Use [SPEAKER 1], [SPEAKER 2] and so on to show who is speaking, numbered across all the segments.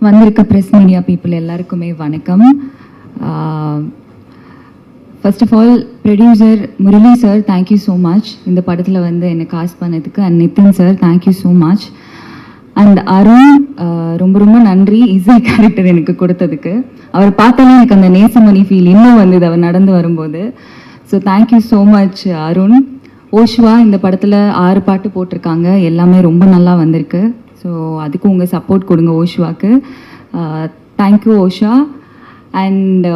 [SPEAKER 1] வந்திருக்க press media people எல்லாருக்குமே வணக்கம். First of all producer Murali sir thank you so much இந்த படத்தில் வந்து என்னை காஸ்ட் பண்ணதுக்கு. And Nitin sir thank you so much. And Arun ரொம்ப ரொம்ப நன்றி இசை கேரக்டர் எனக்கு கொடுத்ததுக்கு. அவர் பார்த்தாலே எனக்கு அந்த நேசமணி ஃபீல் இன்னும் வந்தது அவர் நடந்து வரும்போது. So thank you so much Arun. ஓஷ்வா இந்த படத்தில் 6 பாட்டு போட்டிருக்காங்க, எல்லாமே ரொம்ப நல்லா வந்திருக்கு. ஸோ அதுக்கு உங்கள் சப்போர்ட் கொடுங்க ஓஷ்வாக்கு. தேங்க்யூ ஓஷா. அண்ட்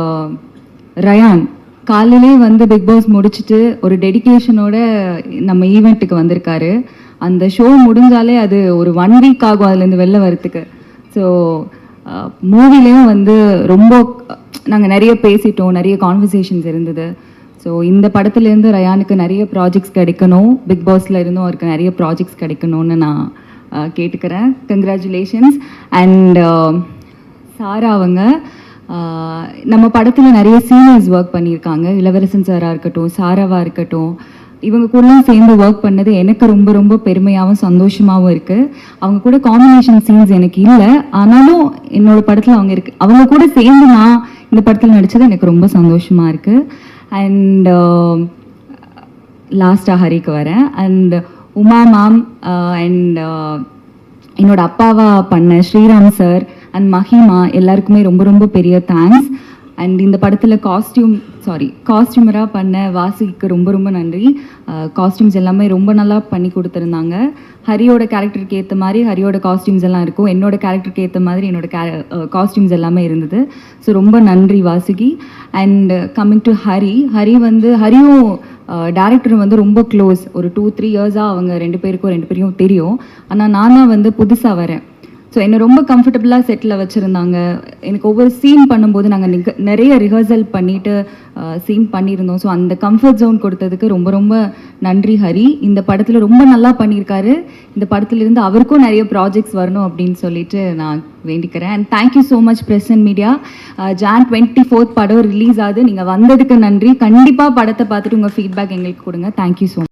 [SPEAKER 1] ரயான் காலையிலே வந்து பிக் பாஸ் முடிச்சுட்டு ஒரு டெடிக்கேஷனோட நம்ம ஈவெண்ட்டுக்கு வந்திருக்காரு. அந்த ஷோ முடிஞ்சாலே அது ஒரு 1 வீக் ஆகும் அதுலேருந்து வெளில வரத்துக்கு. ஸோ மூவிலையும் வந்து ரொம்ப நாங்கள் நிறைய பேசிட்டோம், நிறைய கான்வர்சேஷன்ஸ் இருந்தது. ஸோ இந்த படத்துலேருந்து ரயானுக்கு நிறைய ப்ராஜெக்ட்ஸ் கிடைக்கணும், பிக் பாஸில் இருந்தும் அவருக்கு நிறைய ப்ராஜெக்ட்ஸ் கிடைக்கணும்னு நான் கேட்டுக்கிறேன். கங்க்ராச்சுலேஷன்ஸ். அண்ட் சாரா அவங்க நம்ம படத்தில் நிறைய சீனியர்ஸ் ஒர்க் பண்ணியிருக்காங்க. இளவரசன் சாராக இருக்கட்டும், சாராவாக இருக்கட்டும், இவங்க கூடலாம் சேர்ந்து ஒர்க் பண்ணது எனக்கு ரொம்ப ரொம்ப பெருமையாகவும் சந்தோஷமாகவும் இருக்குது. அவங்க கூட காம்பினேஷன் சீன்ஸ் எனக்கு இல்லை, ஆனாலும் என்னோட படத்தில் அவங்க கூட சேர்ந்து நான் இந்த படத்தில் நடித்தது எனக்கு ரொம்ப சந்தோஷமாக இருக்குது. அண்ட் லாஸ்ட்டாக ஹரிக்கு வரேன். அண்ட் உமா மேம் அண்ட் என்னோட அப்பாவா பண்ண ஸ்ரீராம் சார் அண்ட் மஹிமா எல்லாருக்குமே ரொம்ப ரொம்ப பெரிய தேங்க்ஸ். அண்ட் இந்த படத்தில் காஸ்டியூமராக பண்ண வாசிக்கு ரொம்ப ரொம்ப நன்றி. காஸ்டியூம்ஸ் எல்லாமே ரொம்ப நல்லா பண்ணி கொடுத்துருந்தாங்க. ஹரியோட கேரக்டருக்கு ஏற்ற மாதிரி ஹரியோட காஸ்டியூம்ஸ் எல்லாம் இருக்கும், என்னோட கேரக்டருக்கு ஏற்ற மாதிரி என்னோட காஸ்டியூம்ஸ் எல்லாமே இருந்தது. ஸோ ரொம்ப நன்றி வாசுகி. அண்ட் கம்மிங் டு ஹரியும் டேரக்டர் வந்து ரொம்ப க்ளோஸ். ஒரு 2-3 இயர்ஸாக அவங்க ரெண்டு பேரையும் தெரியும். ஆனால் நானாக வந்து புதுசாக வரேன். ஸோ என்னை ரொம்ப கம்ஃபர்டபுளாக செட்டில் வச்சுருந்தாங்க. எனக்கு ஒவ்வொரு சீன் பண்ணும்போது நாங்கள் நிறைய ரிஹர்சல் பண்ணிவிட்டு சீன் பண்ணியிருந்தோம். ஸோ அந்த கம்ஃபர்ட் ஜோன் கொடுத்ததுக்கு ரொம்ப ரொம்ப நன்றி ஹரி. இந்த படத்தில் ரொம்ப நல்லா பண்ணியிருக்காரு. இந்த படத்துலேருந்து அவருக்கும் நிறைய ப்ராஜெக்ட்ஸ் வரணும் அப்படின்னு சொல்லிட்டு நான் வேண்டிக்கிறேன். And thank you so much press and media. Jan 24 படம் ரிலீஸ் ஆகுது. நீங்கள் வந்ததுக்கு நன்றி. கண்டிப்பாக படத்தை பார்த்துட்டு உங்கள் ஃபீட்பேக் எங்களுக்கு கொடுங்க. Thank you so much.